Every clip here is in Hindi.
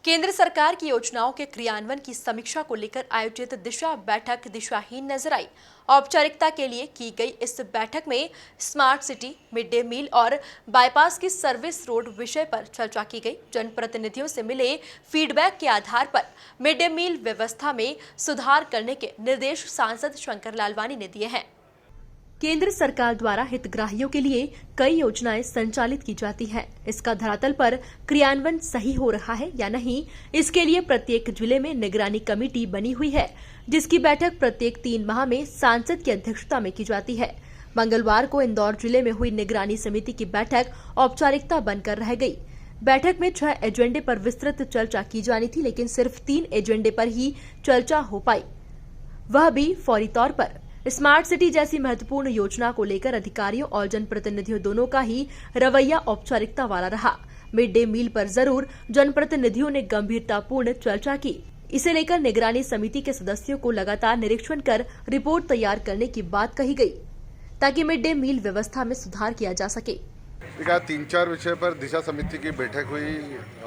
केंद्र सरकार की योजनाओं के क्रियान्वयन की समीक्षा को लेकर आयोजित दिशा बैठक दिशाहीन नजर आई। औपचारिकता के लिए की गई इस बैठक में smart city, mid day meal और बाईपास की सर्विस रोड विषय पर चर्चा की गई। जनप्रतिनिधियों से मिले फीडबैक के आधार पर मिड डे मील व्यवस्था में सुधार करने के निर्देश सांसद शंकर लालवानी ने दिए हैं। केंद्र सरकार द्वारा हितग्राहियों के लिए कई योजनाएं संचालित की जाती है। इसका धरातल पर क्रियान्वयन सही हो रहा है या नहीं, इसके लिए प्रत्येक जिले में निगरानी कमेटी बनी हुई है, जिसकी बैठक प्रत्येक 3 माह में सांसद की अध्यक्षता में की जाती है। मंगलवार को इंदौर जिले में हुई निगरानी समिति की बैठक औपचारिकता बनकर रह गई। बैठक में 6 एजेंडे पर विस्तृत चर्चा की जानी थी, लेकिन सिर्फ 3 एजेंडे पर ही चर्चा हो पाई, वह भी फौरी तौर पर। स्मार्ट सिटी जैसी महत्वपूर्ण योजना को लेकर अधिकारियों और जनप्रतिनिधियों दोनों का ही रवैया औपचारिकता वाला रहा। मिड डे मील पर जरूर जनप्रतिनिधियों ने गंभीरतापूर्ण चर्चा की। इसे लेकर निगरानी समिति के सदस्यों को लगातार निरीक्षण कर रिपोर्ट तैयार करने की बात कही गई, ताकि मिड डे मील व्यवस्था में सुधार किया जा सके। 3-4 विषय पर दिशा समिति की बैठक हुई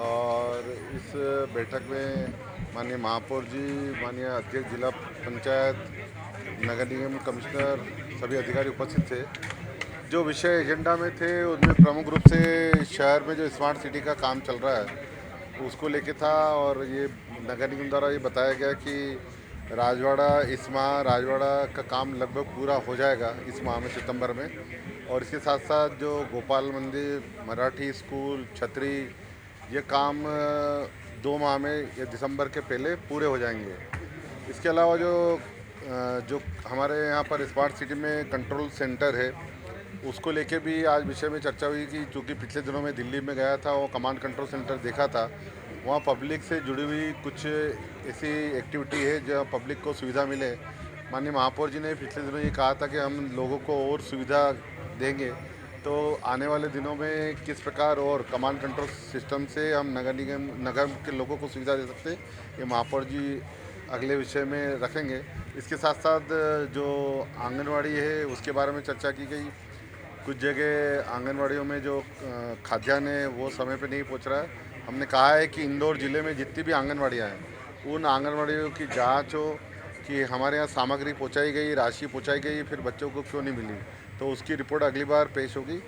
और इस बैठक में माननीय महापौर जी, माननीय अध्यक्ष जिला पंचायत, नगर निगम कमिश्नर, सभी अधिकारी उपस्थित थे। जो विषय एजेंडा में थे उनमें प्रमुख रूप से शहर में जो स्मार्ट सिटी का काम चल रहा है उसको लेके था, और ये नगर निगम द्वारा ये बताया गया कि राजवाड़ा इस माह राजवाड़ा का काम लगभग पूरा हो जाएगा इस माह में, सितंबर में। और इसके साथ साथ जो गोपाल मंदिर, मराठी स्कूल, छतरी, ये काम 2 माह में या दिसंबर के पहले पूरे हो जाएंगे। इसके अलावा जो हमारे यहाँ पर स्मार्ट सिटी में कंट्रोल सेंटर है उसको लेके भी आज विषय में चर्चा हुई कि चूँकि पिछले दिनों में दिल्ली में गया था, वो कमांड कंट्रोल सेंटर देखा था, वहाँ पब्लिक से जुड़ी हुई कुछ ऐसी एक्टिविटी है जो पब्लिक को सुविधा मिले। माननीय महापौर जी ने पिछले दिनों ये कहा था कि हम लोगों को और सुविधा देंगे, तो आने वाले दिनों में किस प्रकार और कमांड कंट्रोल सिस्टम से हम नगर के लोगों को सुविधा दे सकते हैं, ये महापौर जी अगले विषय में रखेंगे। इसके साथ साथ जो आंगनवाड़ी है उसके बारे में चर्चा की गई। कुछ जगह आंगनवाड़ियों में जो खाद्यान्न है वो समय पे नहीं पहुंच रहा है। हमने कहा है कि इंदौर ज़िले में जितनी भी आंगनवाड़ियाँ हैं उन आंगनवाड़ियों की जांच हो कि हमारे यहाँ सामग्री पहुँचाई गई, राशि पहुँचाई गई, फिर बच्चों को क्यों नहीं मिली, तो उसकी रिपोर्ट अगली बार पेश होगी।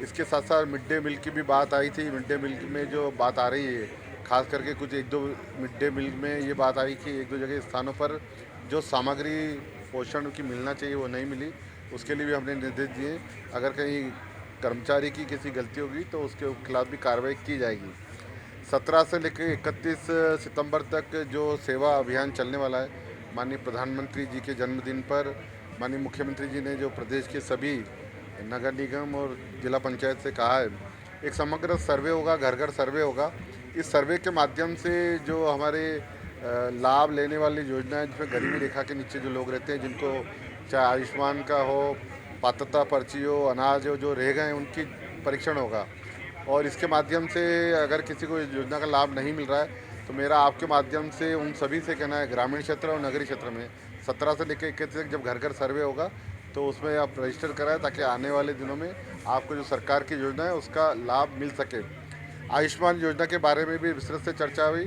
इसके साथ साथ मिड डे मील की भी बात आई थी। मिड डे मील में जो बात आ रही है, खास करके कुछ 1-2 मिड डे मील में ये बात आई कि 1-2 जगह स्थानों पर जो सामग्री पोषण की मिलना चाहिए वो नहीं मिली, उसके लिए भी हमने निर्देश दिए। अगर कहीं कर्मचारी की किसी गलती होगी तो उसके खिलाफ भी कार्रवाई की जाएगी। 17 से लेकर 31 सितंबर तक जो सेवा अभियान चलने वाला है, माननीय प्रधानमंत्री जी के जन्मदिन पर माननीय मुख्यमंत्री जी ने जो प्रदेश के सभी नगर निगम और जिला पंचायत से कहा है, एक समग्र सर्वे होगा, घर घर सर्वे होगा। इस सर्वे के माध्यम से जो हमारे लाभ लेने वाली योजनाएं, जिसमें गरीबी रेखा के नीचे जो लोग रहते हैं, जिनको चाहे आयुष्मान का हो, पात्रता पर्ची हो, अनाज हो, जो रह गए उनकी परीक्षण होगा। और इसके माध्यम से अगर किसी को इस योजना का लाभ नहीं मिल रहा है तो मेरा आपके माध्यम से उन सभी से कहना है, ग्रामीण क्षेत्र और नगरीय क्षेत्र में 17 से लेकर 21 तक जब घर घर सर्वे होगा तो उसमें आप रजिस्टर कराएं, ताकि आने वाले दिनों में आपको जो सरकार की योजना है उसका लाभ मिल सके। आयुष्मान योजना के बारे में भी विस्तृत से चर्चा हुई,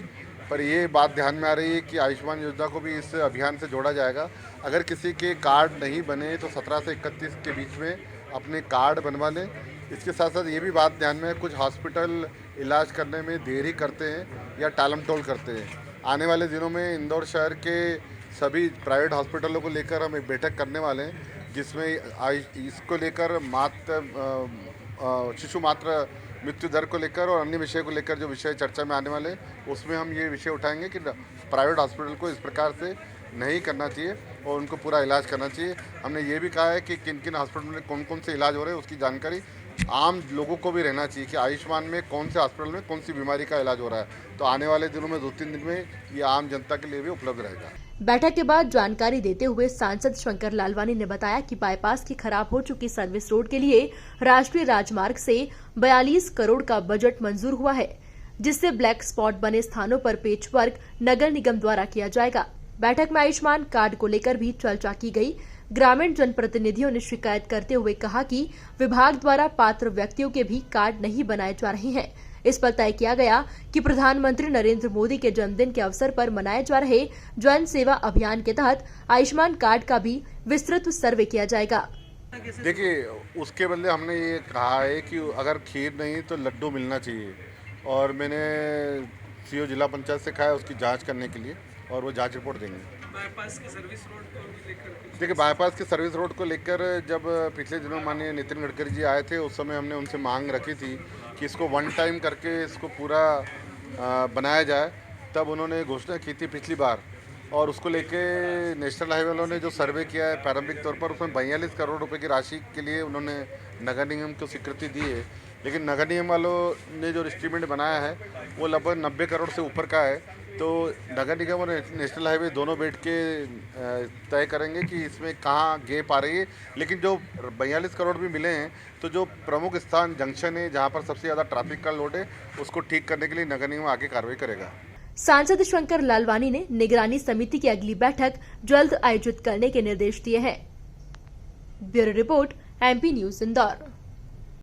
पर ये बात ध्यान में आ रही है कि आयुष्मान योजना को भी इस अभियान से जोड़ा जाएगा। अगर किसी के कार्ड नहीं बने तो 17 से 31 के बीच में अपने कार्ड बनवा लें। इसके साथ साथ ये भी बात ध्यान में है, कुछ हॉस्पिटल इलाज करने में देरी करते हैं या टालमटोल करते हैं। आने वाले दिनों में इंदौर शहर के सभी प्राइवेट हॉस्पिटलों को लेकर हम एक बैठक करने वाले हैं, जिसमें इसको लेकर शिशु मात्र मृत्यु दर को लेकर और अन्य विषय को लेकर जो विषय चर्चा में आने वाले हैं, उसमें हम ये विषय उठाएंगे कि प्राइवेट हॉस्पिटल को इस प्रकार से नहीं करना चाहिए और उनको पूरा इलाज करना चाहिए। हमने ये भी कहा है कि किन किन हॉस्पिटल में कौन कौन से इलाज हो रहे हैं उसकी जानकारी आम लोगों को भी रहना चाहिए कि आयुष्मान में कौन से हॉस्पिटल में कौन सी बीमारी का इलाज हो रहा है। तो आने वाले दिनों में 2-3 दिन में ये आम जनता के लिए भी उपलब्ध रहेगा। बैठक के बाद जानकारी देते हुए सांसद शंकर लालवानी ने बताया कि बाईपास की खराब हो चुकी सर्विस रोड के लिए राष्ट्रीय राजमार्ग से 42 करोड़ का बजट मंजूर हुआ है, जिससे ब्लैक स्पॉट बने स्थानों पर पेचवर्क नगर निगम द्वारा किया जाएगा। बैठक में आयुष्मान कार्ड को लेकर भी चर्चा की गई। ग्रामीण जनप्रतिनिधियों ने शिकायत करते हुए कहा कि विभाग द्वारा पात्र व्यक्तियों के भी कार्ड नहीं बनाए जा रहे हैं। इस पर तय किया गया कि प्रधानमंत्री नरेंद्र मोदी के जन्मदिन के अवसर पर मनाए जा रहे जन सेवा अभियान के तहत आयुष्मान कार्ड का भी विस्तृत सर्वे किया जाएगा। देखिए, उसके बदले हमने ये कहा है कि अगर खीर नहीं तो लड्डू मिलना चाहिए, और मैंने सीओ जिला पंचायत से कहा है उसकी जांच करने के लिए, और वो जांच रिपोर्ट देंगे। बाईपास के सर्विस रोड को लेकर देखिए, बाईपास के सर्विस रोड को लेकर जब पिछले दिनों माननीय नितिन गडकरी जी आए थे, उस समय हमने उनसे मांग रखी थी कि इसको वन टाइम करके इसको पूरा बनाया जाए। तब उन्होंने घोषणा की थी पिछली बार, और उसको लेके नेशनल हाईवे वालों ने जो सर्वे किया है प्रारंभिक तौर पर, उसमें 42 करोड़ रुपए की राशि के लिए उन्होंने नगर निगम को स्वीकृति दी है। लेकिन नगर निगम वालों ने जो एस्टीमेट बनाया है वो लगभग 90 करोड़ से ऊपर का है। तो नगर निगम और नेशनल हाईवे दोनों बैठ के तय करेंगे कि इसमें कहाँ गैप आ रही है। लेकिन जो 42 करोड़ भी मिले हैं, तो जो प्रमुख स्थान जंक्शन है जहाँ पर सबसे ज़्यादा ट्रैफिक का लोड है, उसको ठीक करने के लिए नगर निगम आगे कार्रवाई करेगा। सांसद शंकर लालवानी ने निगरानी समिति की अगली बैठक जल्द आयोजित करने के निर्देश दिए हैं। Bureau report, MP news Indore.